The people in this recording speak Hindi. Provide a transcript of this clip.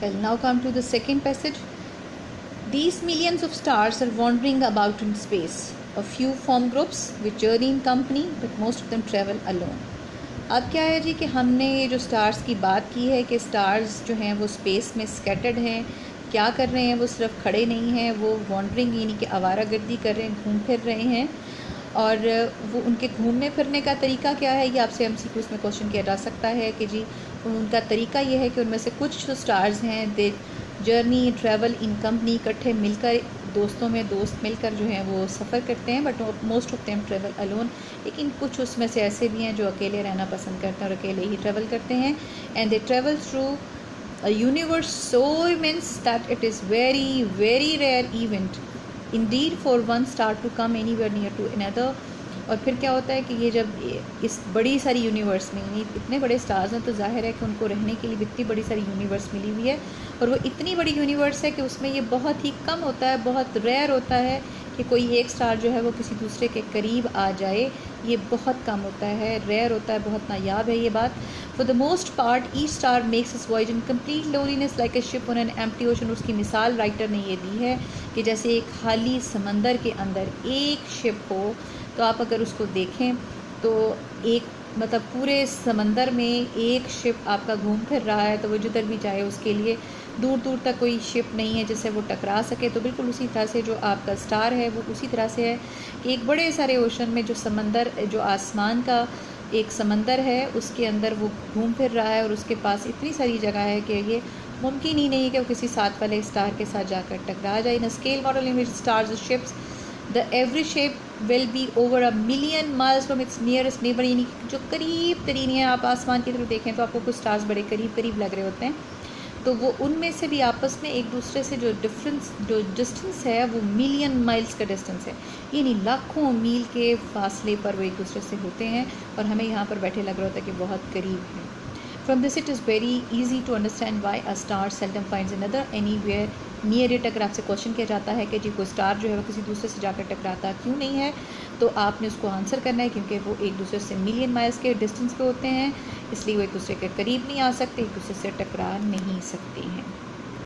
I'll now come to the second passage. These millions of stars are wandering about in space. A few form groups which journey in company, but most of them travel alone. अब क्या है जी कि हमने ये जो स्टार्स की बात की है कि स्टार्स जो हैं वो स्पेस में स्कैटर्ड हैं, क्या कर रहे हैं, वो सिर्फ खड़े नहीं हैं, वो वॉन्डरिंग यानी कि आवारागर्दी कर रहे हैं, घूम फिर रहे हैं। और वो उनके घूमने फिरने का तरीका क्या है, ये आपसे MCQs में क्वेश्चन किया जा सकता है कि जी उनका तरीका ये है कि उनमें से कुछ जो स्टार्स हैं दे जर्नी ट्रैवल इन कंपनी, इकट्ठे मिलकर दोस्तों में दोस्त मिलकर जो हैं वो सफ़र करते हैं, but most of them travel alone. लेकिन कुछ उसमें से ऐसे भी हैं जो अकेले रहना पसंद करते हैं और अकेले ही ट्रैवल करते हैं। And they travel through a universe so immense that it is very very rare event indeed for one star to come anywhere near to another। और फिर क्या होता है कि ये जब इस बड़ी सारी यूनिवर्स में इतने बड़े स्टार्स हैं तो जाहिर है कि उनको रहने के लिए इतनी बड़ी सारी यूनिवर्स मिली हुई है, और वो इतनी बड़ी यूनिवर्स है कि उसमें ये बहुत ही कम होता है, बहुत रेयर होता है कि कोई एक स्टार जो है वो किसी दूसरे के करीब आ जाए। ये बहुत कम होता है, रेयर होता है, बहुत नायाब है ये बात। For the most part each star makes it's voyage in complete loneliness like a ship on an empty ocean. उसकी मिसाल राइटर ने ये दी है कि जैसे एक खाली समंदर के अंदर एक शिप हो, तो आप अगर उसको देखें तो एक मतलब पूरे समंदर में एक शिप आपका घूम फिर रहा है, तो वो जिधर भी जाए उसके लिए दूर दूर तक कोई शिप नहीं है जिससे वो टकरा सके। तो बिल्कुल उसी तरह से जो आपका स्टार है वो उसी तरह से है कि एक बड़े सारे ओशन में जो समंदर, जो आसमान का एक समंदर है, उसके अंदर वो घूम फिर रहा है और उसके पास इतनी सारी जगह है कि ये मुमकिन ही नहीं है कि वो किसी साथ वाले स्टार के साथ जाकर टकरा जाए। In scale model in which stars are ships the every shape will be over a million miles from its nearest neighbour. यानी जो करीब तरीन है, आप आसमान की तरफ देखें तो आपको कुछ स्टार्स बड़े करीब करीब लग रहे होते हैं, तो वो उनमें से भी आपस में एक दूसरे से जो डिस्टेंस है वो मिलियन माइल्स का डिस्टेंस है, यानी लाखों मील के फासले पर वो एक दूसरे से होते हैं, और हमें यहाँ पर बैठे लग रहा होता है कि बहुत करीब है। From this it is very easy to understand why a star seldom finds another anywhere near it। अगर आपसे क्वेश्चन किया जाता है कि जी कोई स्टार जो है वो किसी दूसरे से जाकर टकराता क्यों नहीं है, तो आपने उसको आंसर करना है क्योंकि वो एक दूसरे से मिलियन माइल्स के डिस्टेंस पे होते हैं, इसलिए वो एक दूसरे के करीब नहीं आ सकते, एक दूसरे से टकरा नहीं सकते हैं।